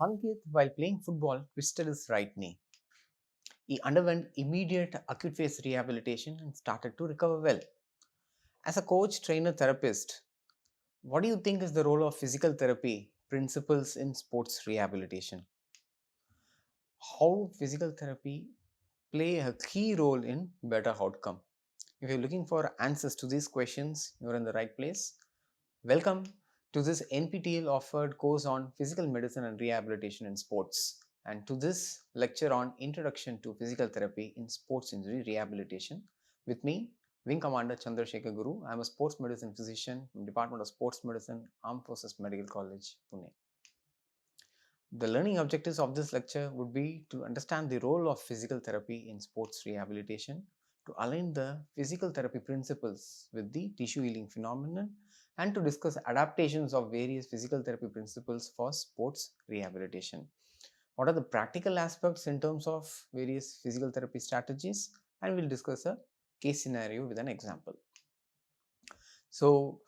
Ankit, while playing football, twisted his right knee. He underwent immediate acute phase rehabilitation and started to recover well. As a coach, trainer, therapist, what do you think is the role of physical therapy principles in sports rehabilitation? How physical therapy play a key role in better outcome? If you're looking for answers to these questions, you're in the right place. Welcome to this NPTEL offered course on physical medicine and rehabilitation in sports, and to this lecture on Introduction to Physical Therapy in Sports Injury Rehabilitation. With me, Wing Commander Chandrasekhar Guru. I'm a sports medicine physician from Department of Sports Medicine, Armed Forces Medical College, Pune. The learning objectives of this lecture would be to understand the role of physical therapy in sports rehabilitation, to align the physical therapy principles with the tissue healing phenomenon, and to discuss adaptations of various physical therapy principles for sports rehabilitation. What are the practical aspects in terms of various physical therapy strategies? And we'll discuss a case scenario with an example. So,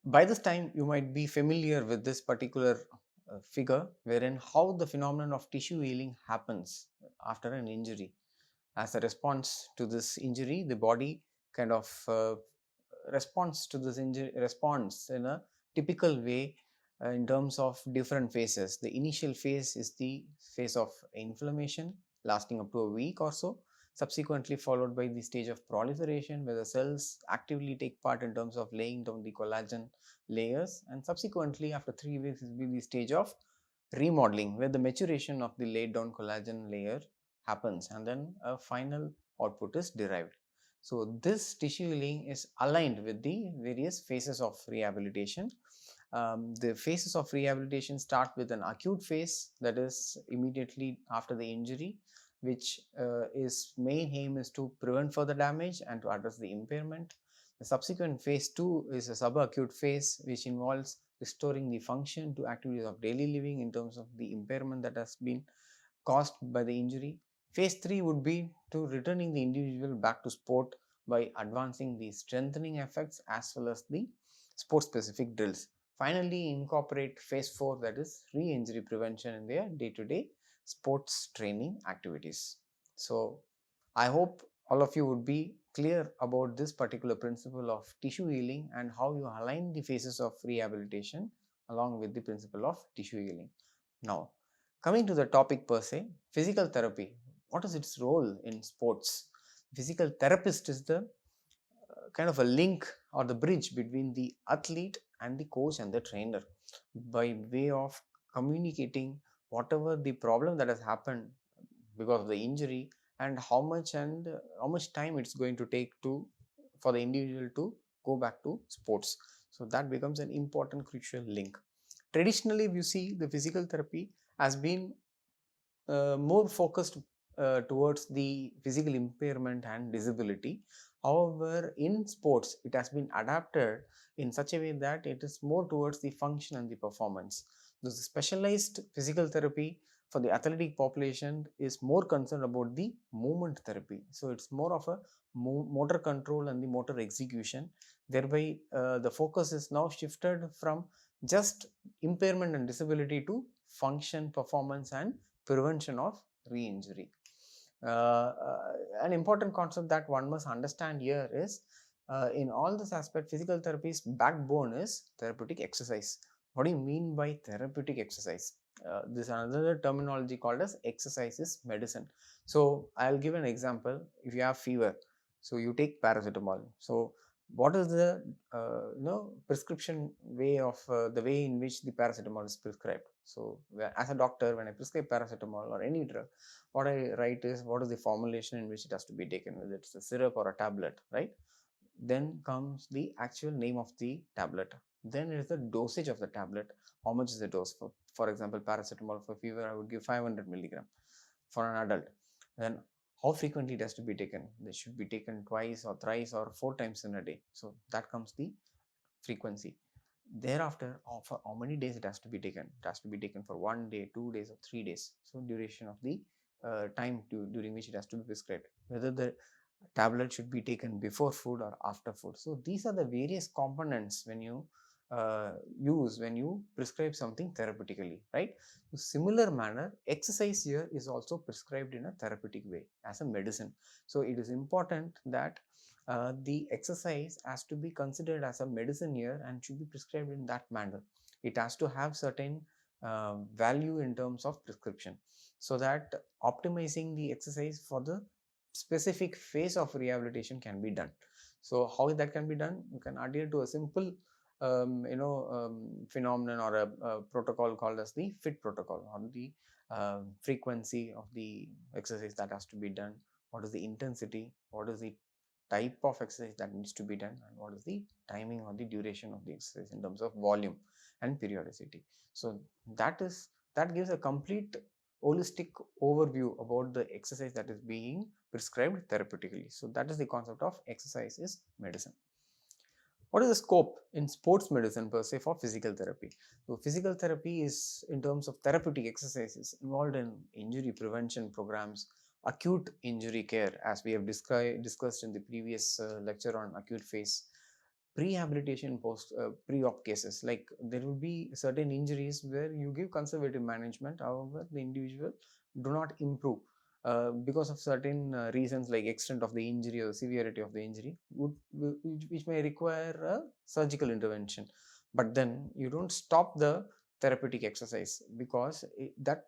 by this time, you might be familiar with this particular figure, wherein how the phenomenon of tissue healing happens after an injury. As a response to this injury, the body kind of responds to this injury, responds in a typical way in terms of different phases. The initial phase is the phase of inflammation, lasting up to a week or so, subsequently followed by the stage of proliferation, where the cells actively take part in terms of laying down the collagen layers, and subsequently after 3 weeks will be the stage of remodeling, where the maturation of the laid down collagen layer happens, and then a final output is derived. So this tissue healing is aligned with the various phases of rehabilitation. The phases of rehabilitation start with an acute phase, that is immediately after the injury, which is main aim is to prevent further damage and to address the impairment. The subsequent phase 2 is a subacute phase, which involves restoring the function to activities of daily living in terms of the impairment that has been caused by the injury. Phase 3 would be to returning the individual back to sport by advancing the strengthening effects as well as the sport specific drills. Finally, incorporate phase 4, that is re-injury prevention in their day-to-day sports training activities. So I hope all of you would be clear about this particular principle of tissue healing and how you align the phases of rehabilitation along with the principle of tissue healing. Now, coming to the topic per se, physical therapy. What is its role in sports? Physical therapist is the kind of a link or the bridge between the athlete and the coach and the trainer, by way of communicating whatever the problem that has happened because of the injury, and how much time it's going to take to for the individual to go back to sports. So that becomes an important crucial link. Traditionally, you see the physical therapy has been more focused towards the physical impairment and disability. However, in sports, it has been adapted in such a way that it is more towards the function and the performance. The specialized physical therapy for the athletic population is more concerned about the movement therapy. So it's more of a motor control and the motor execution. Thereby, the focus is now shifted from just impairment and disability to function, performance, and prevention of re-injury. An important concept that one must understand here is, in all this aspect, physical therapy's backbone is therapeutic exercise. What do you mean by therapeutic exercise? This is another terminology called as exercise is medicine. So I'll give an example. If you have fever, so you take paracetamol. So what is the prescription way of the way in which the paracetamol is prescribed? So as a doctor, when I prescribe paracetamol or any drug, what I write is what is the formulation in which it has to be taken, whether it's a syrup or a tablet, right? Then comes the actual name of the tablet. Then is the dosage of the tablet. How much is the dose? For example, paracetamol for fever, I would give 500 milligram for an adult. Then how frequently it has to be taken? They should be taken twice or thrice or 4 times in a day. So that comes the frequency. Thereafter, for how many days it has to be taken? It has to be taken for 1 day, 2 days, or 3 days. So duration of the time during which it has to be prescribed. Whether the tablet should be taken before food or after food. So these are the various components when you use when you prescribe something therapeutically, right? So similar manner, exercise here is also prescribed in a therapeutic way as a medicine. So it is important that the exercise has to be considered as a medicine here and should be prescribed in that manner. It has to have certain value in terms of prescription, so that optimizing the exercise for the specific phase of rehabilitation can be done. So how that can be done? You can adhere to a simple phenomenon or a protocol called as the fit protocol, on the frequency of the exercise that has to be done, what is the intensity, what is the type of exercise that needs to be done, and what is the timing or the duration of the exercise in terms of volume and periodicity. So that gives a complete holistic overview about the exercise that is being prescribed therapeutically. So that is the concept of exercise is medicine. What is the scope in sports medicine per se for physical therapy? So physical therapy is, in terms of therapeutic exercises, involved in injury prevention programs, acute injury care, as we have discussed in the previous lecture on acute phase, prehabilitation, post pre-op cases. Like there will be certain injuries where you give conservative management, however the individual do not improve because of certain reasons, like extent of the injury or severity of the injury, which may require a surgical intervention. But then you don't stop the therapeutic exercise, because that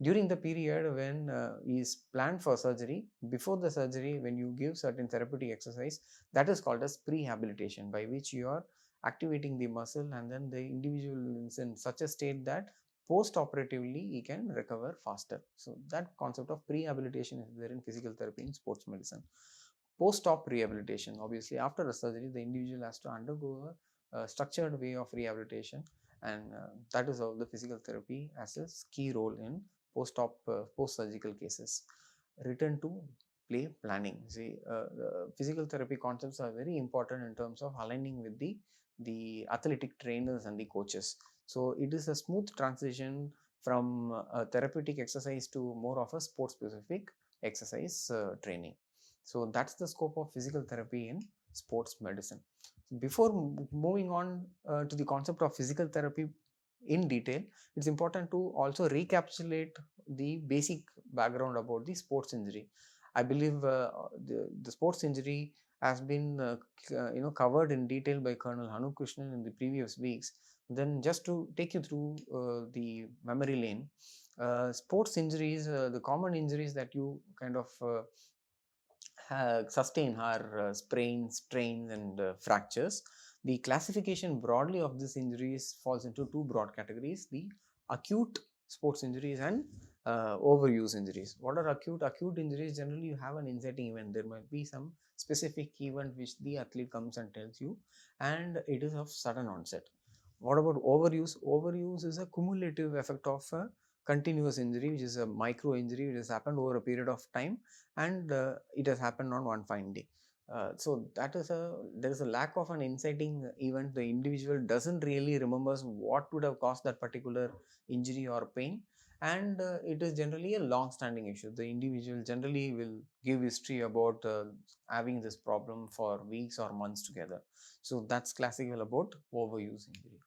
during the period when is planned for surgery, before the surgery, when you give certain therapeutic exercise, that is called as prehabilitation, by which you are activating the muscle, and then the individual is in such a state that post-operatively he can recover faster. So that concept of prehabilitation is there in physical therapy in sports medicine. Post-op rehabilitation, obviously after a surgery, the individual has to undergo a structured way of rehabilitation, and that is how the physical therapy has a key role in post-op post-surgical cases. Return to play planning. See, physical therapy concepts are very important in terms of aligning with the athletic trainers and the coaches. So it is a smooth transition from a therapeutic exercise to more of a sports specific exercise training. So that's the scope of physical therapy in sports medicine. Before moving on to the concept of physical therapy in detail, it's important to also recapitulate the basic background about the sports injury. I believe the sports injury has been covered in detail by Colonel Hanu Krishnan in the previous weeks. Then just to take you through the memory lane, sports injuries, the common injuries that you kind of sustain are sprains, strains, and fractures. The classification broadly of these injuries falls into two broad categories: the acute sports injuries and overuse injuries. What are acute? Acute injuries, generally you have an inciting event. There might be some specific event which the athlete comes and tells you, and it is of sudden onset. What about overuse? Overuse is a cumulative effect of a continuous injury, which is a micro injury which has happened over a period of time, and it has happened on one fine day. So that is there is a lack of an inciting event. The individual doesn't really remembers what would have caused that particular injury or pain, and it is generally a long-standing issue. The individual generally will give history about having this problem for weeks or months together. So that's classical about overuse injury.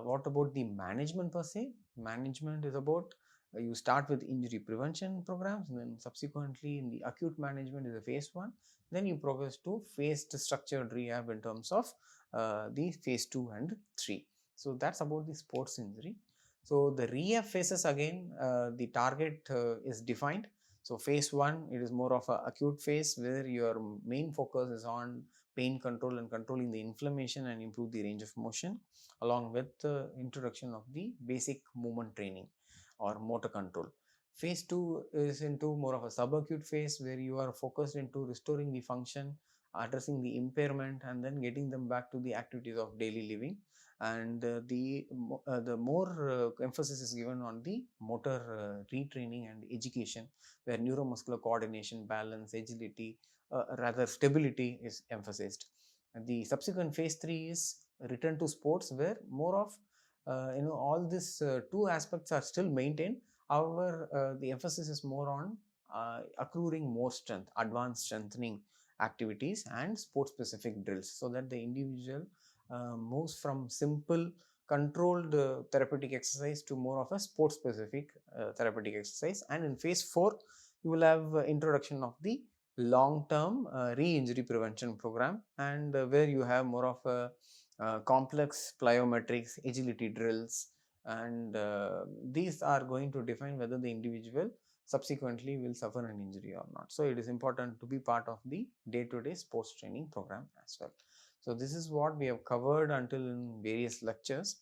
What about the management per se? Management is about you start with injury prevention programs, and then subsequently in the acute management is a phase one. Then you progress to phased structured rehab in terms of the phase 2 and 3. So that's about the sports injury. So the rehab phases, again, the target is defined. So phase 1, it is more of an acute phase where your main focus is on pain control and controlling the inflammation and improve the range of motion, along with the introduction of the basic movement training or motor control. Phase 2 is into more of a subacute phase where you are focused into restoring the function, addressing the impairment, and then getting them back to the activities of daily living. And the more emphasis is given on the motor retraining and education, where neuromuscular coordination, balance, agility, rather stability is emphasized. And the subsequent phase 3 is return to sports, where more of all these two aspects are still maintained. However, the emphasis is more on accruing more strength, advanced strengthening activities, and sport specific drills, so that the individual moves from simple controlled therapeutic exercise to more of a sports specific therapeutic exercise. And in phase 4 you will have introduction of the long term re-injury prevention program, and where you have more of a complex plyometrics, agility drills, and these are going to define whether the individual subsequently will suffer an injury or not. So it is important to be part of the day-to-day sports training program as well. So this is what we have covered until in various lectures.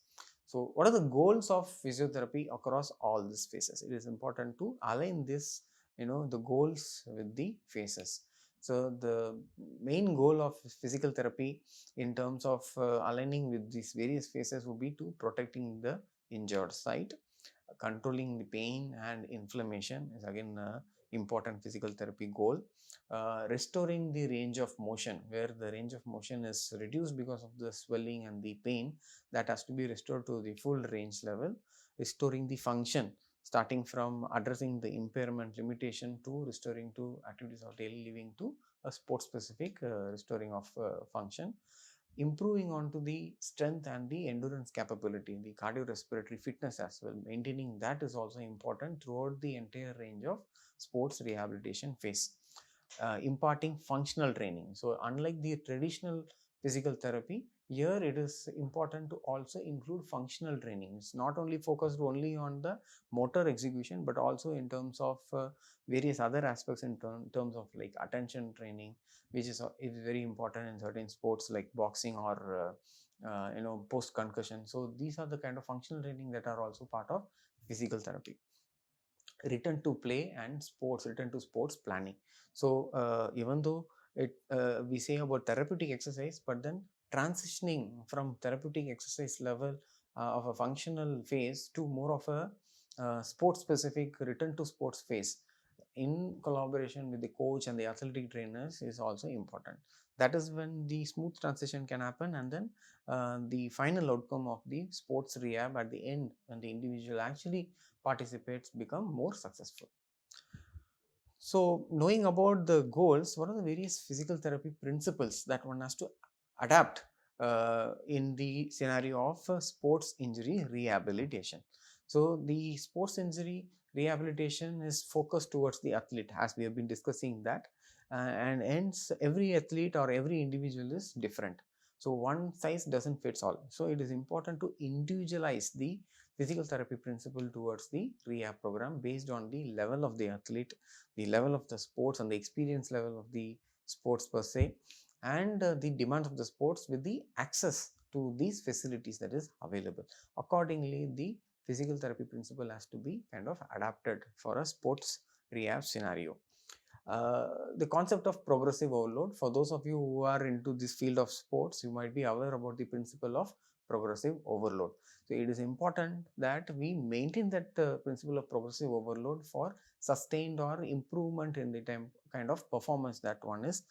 So what are the goals of physiotherapy across all these phases? It is important to align this, the goals with the phases. So the main goal of physical therapy in terms of aligning with these various phases would be to protecting the injured site. Controlling the pain and inflammation is again a important physical therapy goal. Restoring the range of motion, where the range of motion is reduced because of the swelling and the pain, that has to be restored to the full range level. Restoring the function, starting from addressing the impairment limitation to restoring to activities of daily living to a sport specific restoring of function. Improving onto the strength and the endurance capability, the cardiorespiratory fitness as well. Maintaining that is also important throughout the entire range of sports rehabilitation phase. Imparting functional training. So unlike the traditional physical therapy, here it is important to also include functional training. It's not only focused only on the motor execution, but also in terms of various other aspects in terms of like attention training, which is very important in certain sports like boxing or post concussion. So these are the kind of functional training that are also part of physical therapy. Return to play and sports, return to sports planning. So even though we say about therapeutic exercise, but then transitioning from therapeutic exercise level of a functional phase to more of a sports specific return to sports phase in collaboration with the coach and the athletic trainers is also important. That is when the smooth transition can happen, and then the final outcome of the sports rehab at the end, when the individual actually participates, become more successful. So knowing about the goals, what are the various physical therapy principles that one has to adapt in the scenario of sports injury rehabilitation? So the sports injury rehabilitation is focused towards the athlete, as we have been discussing that, and hence every athlete or every individual is different. So one size doesn't fits all. So it is important to individualize the physical therapy principle towards the rehab program based on the level of the athlete, the level of the sports, and the experience level of the sports per se, and the demands of the sports with the access to these facilities that is available. Accordingly, the physical therapy principle has to be kind of adapted for a sports rehab scenario. The concept of progressive overload, for those of you who are into this field of sports, you might be aware about the principle of progressive overload. So it is important that we maintain that principle of progressive overload for sustained or improvement in the time kind of performance that one is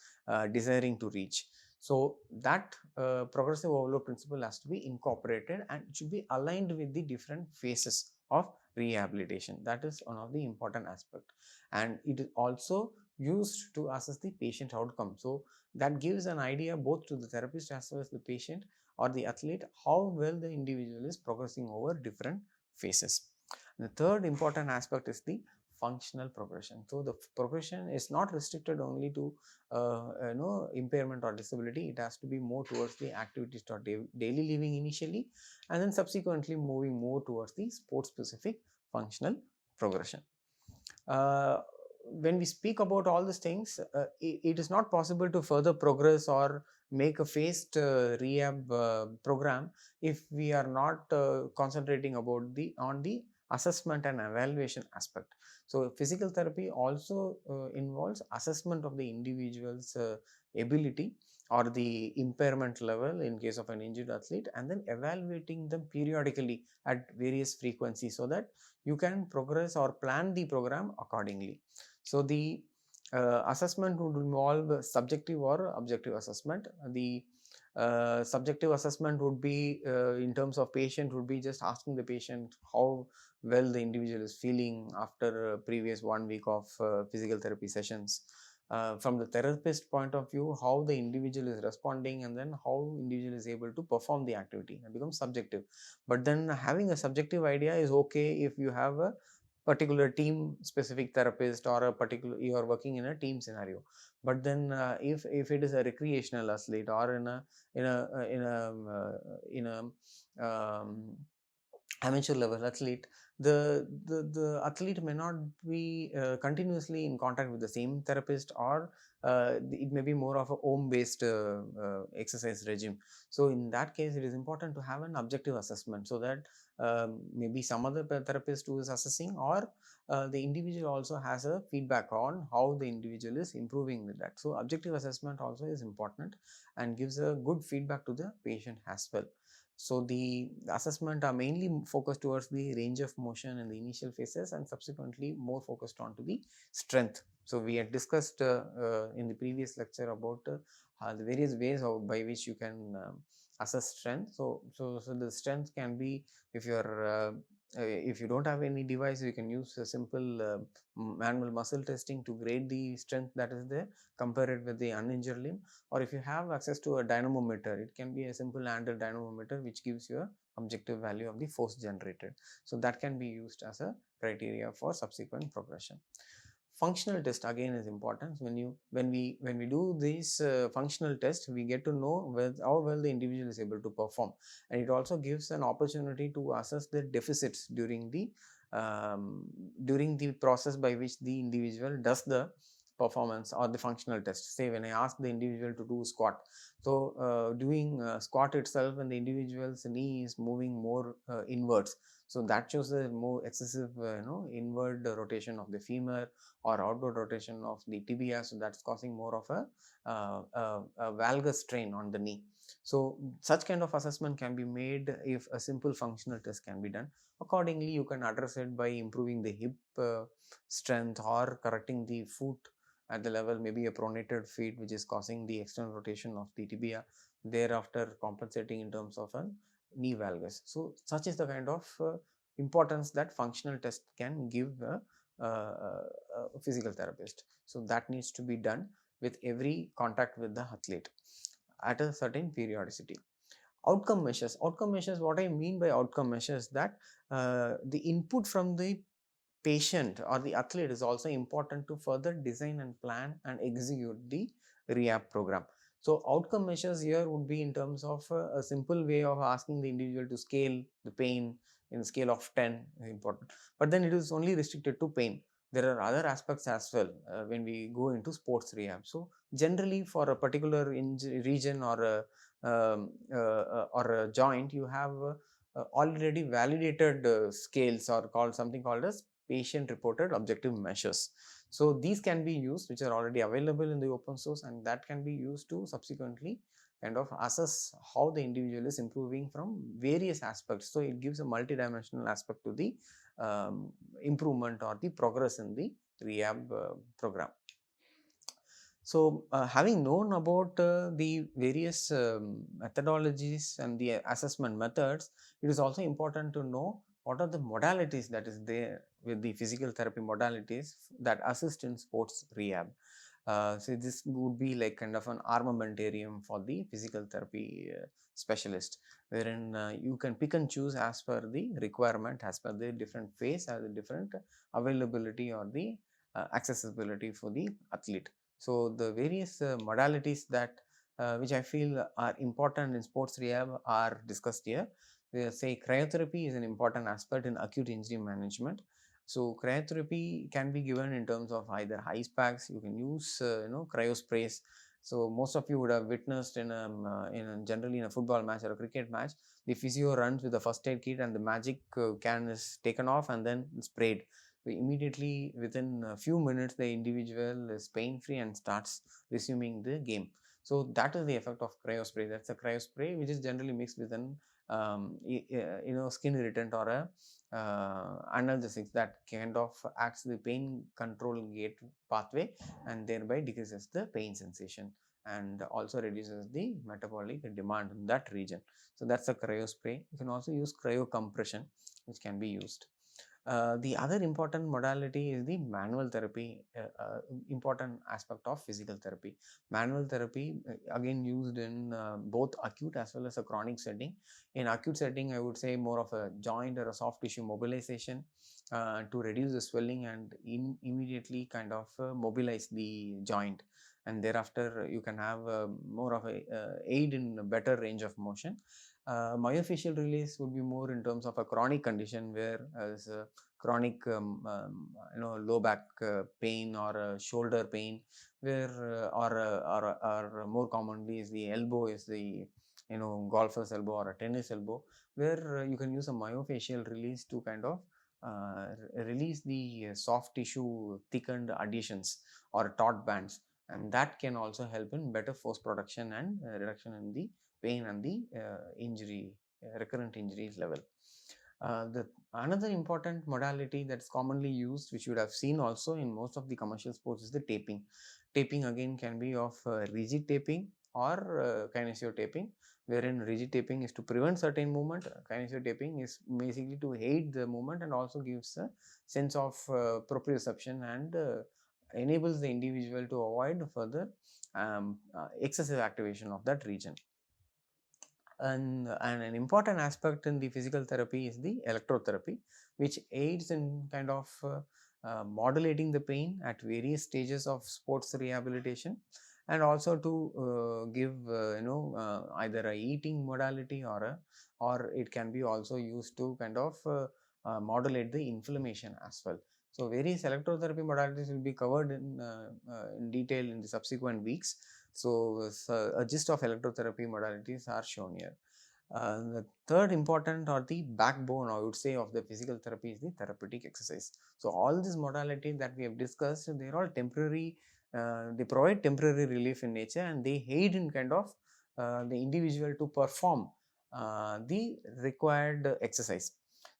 desiring to reach. So that progressive overload principle has to be incorporated and it should be aligned with the different phases of rehabilitation. That is one of the important aspect, and it is also used to assess the patient outcome. So that gives an idea both to the therapist as well as the patient or the athlete how well the individual is progressing over different phases. The third important aspect is the functional progression. So the progression is not restricted only to impairment or disability. It has to be more towards the activities or daily living initially, and then subsequently moving more towards the sports specific functional progression. When we speak about all these things, it is not possible to further progress or make a phased rehab program if we are not concentrating about on the assessment and evaluation aspect. So physical therapy also involves assessment of the individual's ability or the impairment level in case of an injured athlete, and then evaluating them periodically at various frequencies so that you can progress or plan the program accordingly. So the assessment would involve subjective or objective assessment. The subjective assessment would be in terms of patient, would be just asking the patient how well the individual is feeling after previous 1 week of physical therapy sessions. from the therapist point of view, how the individual is responding and then how individual is able to perform the activity. It becomes subjective. But then having a subjective idea is okay if you have a particular team specific therapist or a particular, you are working in a team scenario. But then if it is a recreational athlete or in a in a in a amateur level athlete, the athlete may not be continuously in contact with the same therapist, or it may be more of a home based exercise regime. So in that case, it is important to have an objective assessment, so that maybe some other therapist who is assessing, or the individual also has a feedback on how the individual is improving with that. So objective assessment also is important and gives a good feedback to the patient as well. So the assessment are mainly focused towards the range of motion in the initial phases, and subsequently more focused on to the strength. So we had discussed in the previous lecture about the various ways by which you can assess strength. So the strength can be, if if you don't have any device, you can use a simple manual muscle testing to grade the strength that is there, compare it with the uninjured limb. Or if you have access to a dynamometer, it can be a simple handle dynamometer which gives you a objective value of the force generated. So that can be used as a criteria for subsequent progression. Functional test again is important. When we do these functional test, we get to know how well the individual is able to perform, and it also gives an opportunity to assess the deficits during the process by which the individual does the performance or the functional test. Say when I ask the individual to do squat, so doing squat itself, when the individual's knee is moving more inwards, so that shows a more excessive inward rotation of the femur or outward rotation of the tibia, so that's causing more of a valgus strain on the knee. So such kind of assessment can be made if a simple functional test can be done. Accordingly, you can address it by improving the hip strength, or correcting the foot at the level, maybe a pronated feet which is causing the external rotation of the tibia, thereafter compensating in terms of a knee valgus. So such is the kind of importance that functional test can give a physical therapist. So that needs to be done with every contact with the athlete at a certain periodicity. Outcome measures, what I mean by outcome measures, that the input from the patient or the athlete is also important to further design and plan and execute the rehab program. So outcome measures here would be in terms of a simple way of asking the individual to scale the pain in scale of 10 is important, but then it is only restricted to pain. There are other aspects as well when we go into sports rehab. So generally for a particular region or a joint, you have already validated scales, or called something called as patient reported objective measures. So these can be used, which are already available in the open source, and that can be used to subsequently kind of assess how the individual is improving from various aspects. So it gives a multidimensional aspect to the improvement or the progress in the rehab program. So having known about the various methodologies and the assessment methods, it is also important to know what are the modalities that is there with the physical therapy modalities that assist in sports rehab. So this would be like kind of an armamentarium for the physical therapy specialist, wherein you can pick and choose as per the requirement, as per the different phase, or the different availability or the accessibility for the athlete. So the various modalities that which I feel are important in sports rehab are discussed here. We say cryotherapy is an important aspect in acute injury management. So cryotherapy can be given in terms of either ice packs. You can use cryo sprays. So most of you would have witnessed generally in a football match or a cricket match, the physio runs with the first aid kit and the magic can is taken off and then sprayed. Immediately within a few minutes, the individual is pain free and starts resuming the game. So that is the effect of cryospray. That's a cryospray which is generally mixed with an skin irritant or a analgesics that kind of acts the pain control gate pathway, and thereby decreases the pain sensation and also reduces the metabolic demand in that region. So that's a cryospray. You can also use cryocompression, which can be used. The other important modality is the manual therapy, important aspect of physical therapy. Manual therapy, again used in both acute as well as a chronic setting. In acute setting, I would say more of a joint or a soft tissue mobilization to reduce the swelling and immediately kind of mobilize the joint. And thereafter, you can have more of a aid in a better range of motion. Myofascial release would be more in terms of a chronic condition where chronic low back pain or shoulder pain, where or more commonly is the elbow, is the golfer's elbow or a tennis elbow, where you can use a myofascial release to kind of release the soft tissue thickened adhesions or taut bands, and that can also help in better force production and reduction in the pain and the injury recurrent injuries level. The another important modality that's commonly used, which you would have seen also in most of the commercial sports, is the taping. Taping again can be of rigid taping or kinesio taping, wherein rigid taping is to prevent certain movement. Kinesio taping is basically to aid the movement and also gives a sense of proprioception and enables the individual to avoid further excessive activation of that region. And an important aspect in the physical therapy is the electrotherapy, which aids in kind of modulating the pain at various stages of sports rehabilitation, and also to give either a eating modality or it can be also used to kind of modulate the inflammation as well. So various electrotherapy modalities will be covered in detail in the subsequent weeks. So, a gist of electrotherapy modalities are shown here. The third important or the backbone, I would say, of the physical therapy is the therapeutic exercise. So, all these modalities that we have discussed, they are all temporary. They provide temporary relief in nature, and they aid in kind of the individual to perform the required exercise.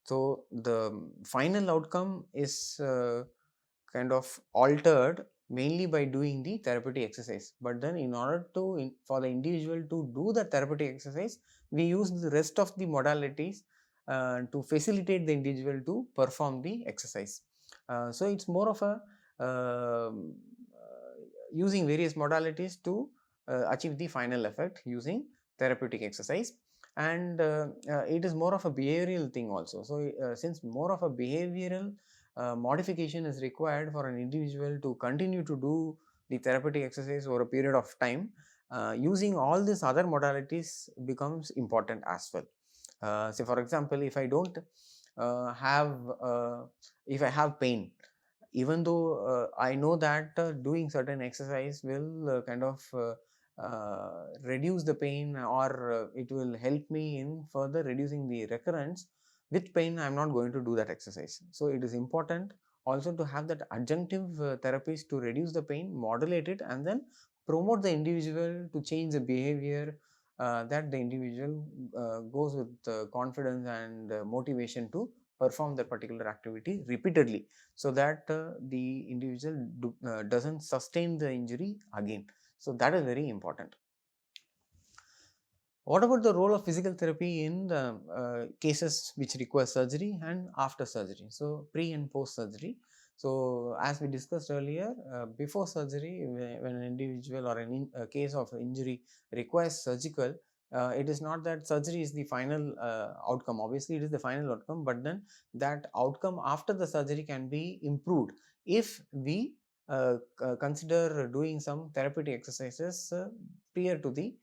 So, the final outcome is kind of altered mainly by doing the therapeutic exercise. But then in order to for the individual to do the therapeutic exercise, we use the rest of the modalities to facilitate the individual to perform the exercise. So it's more of a using various modalities to achieve the final effect using therapeutic exercise. And it is more of a behavioral thing also. So since more of a behavioral modification is required for an individual to continue to do the therapeutic exercise over a period of time, using all these other modalities becomes important as well. Say for example, if I don't have if I have pain, even though I know that doing certain exercise will kind of reduce the pain, or it will help me in further reducing the recurrence with pain, I am not going to do that exercise. So it is important also to have that adjunctive therapies to reduce the pain, modulate it, and then promote the individual to change the behavior, that the individual goes with confidence and motivation to perform that particular activity repeatedly, so that the individual doesn't sustain the injury again. So that is very important. What about the role of physical therapy in the cases which require surgery and after surgery? So pre and post surgery. So as we discussed earlier, before surgery, when an individual or a case of injury requires surgical, it is not that surgery is the final outcome. Obviously, it is the final outcome, but then that outcome after the surgery can be improved if we consider doing some therapeutic exercises prior to the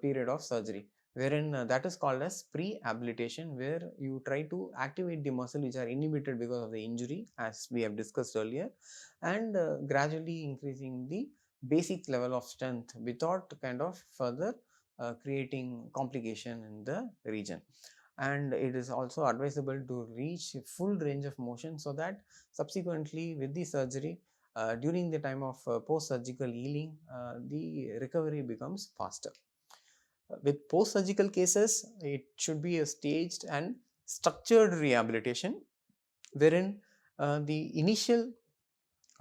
period of surgery, wherein that is called as pre-habilitation, where you try to activate the muscle which are inhibited because of the injury, as we have discussed earlier, and gradually increasing the basic level of strength without kind of further creating complication in the region. And it is also advisable to reach full range of motion, so that subsequently with the surgery, during the time of post-surgical healing, the recovery becomes faster. With post-surgical cases, it should be a staged and structured rehabilitation, wherein the initial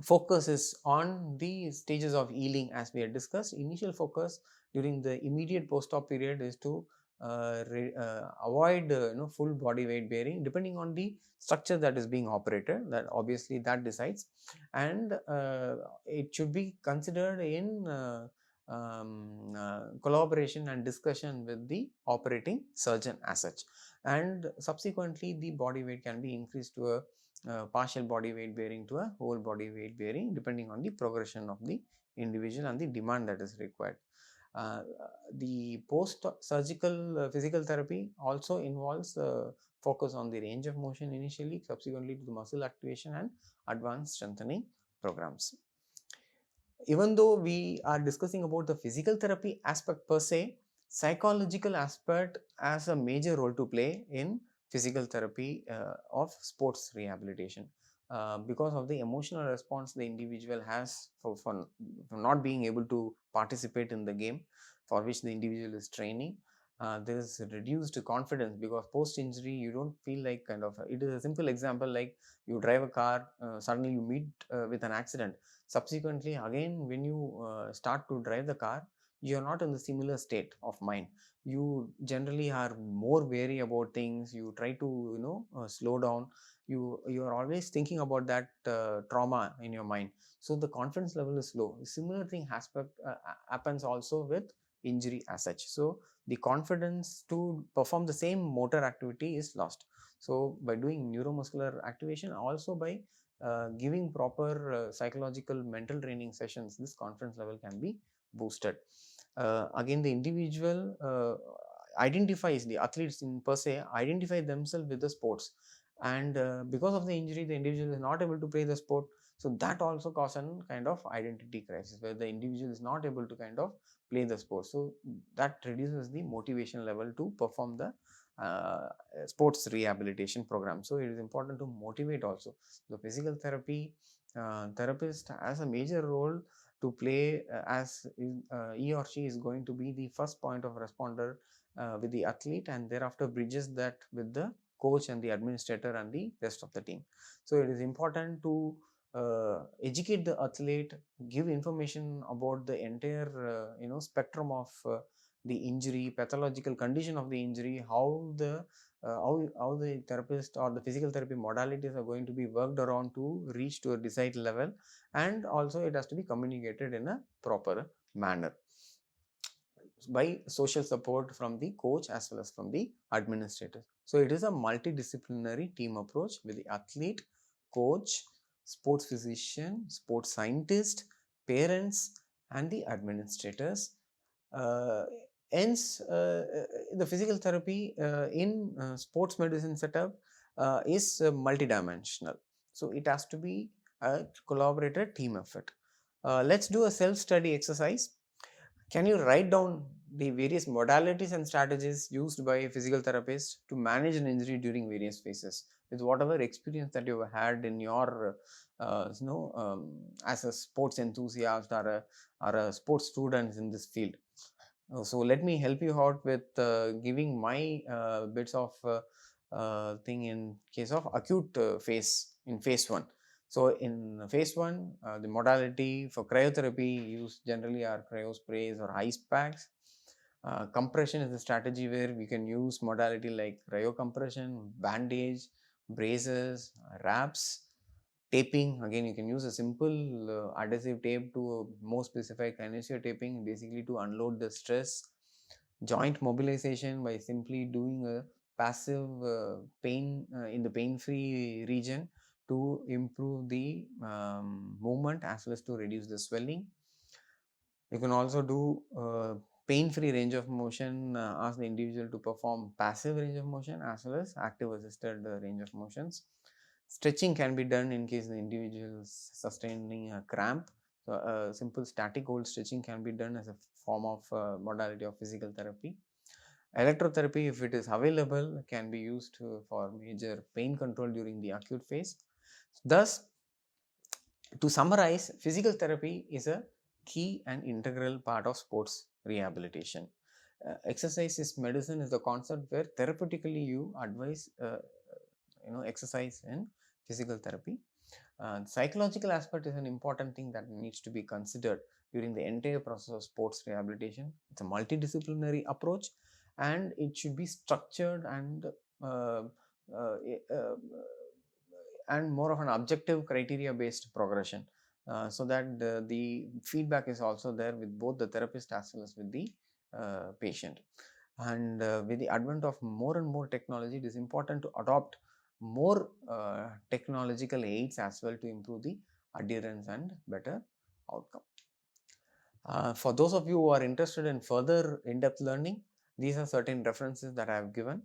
focus is on the stages of healing. As we had discussed, initial focus during the immediate post-op period is to avoid full body weight bearing, depending on the structure that is being operated, that obviously that decides. And it should be considered in collaboration and discussion with the operating surgeon as such. And subsequently the body weight can be increased to a partial body weight bearing to a whole body weight bearing, depending on the progression of the individual and the demand that is required. Uh, the post-surgical physical therapy also involves focus on the range of motion initially, subsequently to the muscle activation and advanced strengthening programs. Even though we are discussing about the physical therapy aspect per se, psychological aspect has a major role to play in physical therapy of sports rehabilitation, because of the emotional response the individual has for not being able to participate in the game for which the individual is training. There is reduced confidence because post injury you don't feel like it is a simple example like you drive a car, suddenly you meet with an accident. Subsequently again when you start to drive the car, you are not in the similar state of mind. You generally are more wary about things, you try to slow down, you are always thinking about that trauma in your mind, so the confidence level is low. Similar thing happens also with injury as such. So the confidence to perform the same motor activity is lost. So by doing neuromuscular activation, also by giving proper psychological mental training sessions, this confidence level can be boosted. Again, the individual identifies, the athletes in per se identify themselves with the sports, and because of the injury the individual is not able to play the sport. So that also causes an kind of identity crisis where the individual is not able to kind of play the sport. So that reduces the motivation level to perform the uh, sports rehabilitation program. So it is important to motivate also. The physical therapy therapist has a major role to play, as he or she is going to be the first point of responder with the athlete, and thereafter bridges that with the coach and the administrator and the rest of the team. So it is important to educate the athlete, give information about the entire spectrum of the injury, pathological condition of the injury, how the therapist or the physical therapy modalities are going to be worked around to reach to a desired level, and also it has to be communicated in a proper manner by social support from the coach as well as from the administrator. So it is a multidisciplinary team approach with the athlete, coach, sports physician, sports scientist, parents, and the administrators. Uh, Hence, the physical therapy in sports medicine setup is multidimensional. So it has to be a collaborated team effort. Let's do a self-study exercise. Can you write down the various modalities and strategies used by a physical therapist to manage an injury during various phases, with whatever experience that you've had in your, as a sports enthusiast or a sports student in this field? So let me help you out with giving my bits of thing in case of acute phase in phase 1. So in phase 1, the modality for cryotherapy used generally are cryo sprays or ice packs. Compression is a strategy where we can use modality like cryocompression, bandage, braces, wraps. Taping, again you can use a simple adhesive tape to more specific kinesio taping, basically to unload the stress. Joint mobilization by simply doing a passive pain in the pain free region to improve the movement as well as to reduce the swelling. You can also do pain-free range of motion, ask the individual to perform passive range of motion as well as active assisted range of motions. Stretching can be done in case the individual is sustaining a cramp. So simple static hold stretching can be done as a form of modality of physical therapy. Electrotherapy, if it is available, can be used for major pain control during the acute phase. Thus, to summarize, physical therapy is a key and integral part of sports rehabilitation. Exercise is medicine is the concept where therapeutically you advise exercise in physical therapy. Psychological aspect is an important thing that needs to be considered during the entire process of sports rehabilitation. It's a multidisciplinary approach, and it should be structured uh, uh, uh, and more of an objective criteria based progression, so that the feedback is also there with both the therapist as well as with the patient. And with the advent of more and more technology, it is important to adopt more technological aids as well to improve the adherence and better outcome. For those of you who are interested in further in-depth learning, these are certain references that I have given.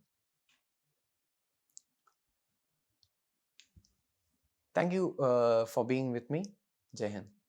Thank you for being with me. Jai Hind.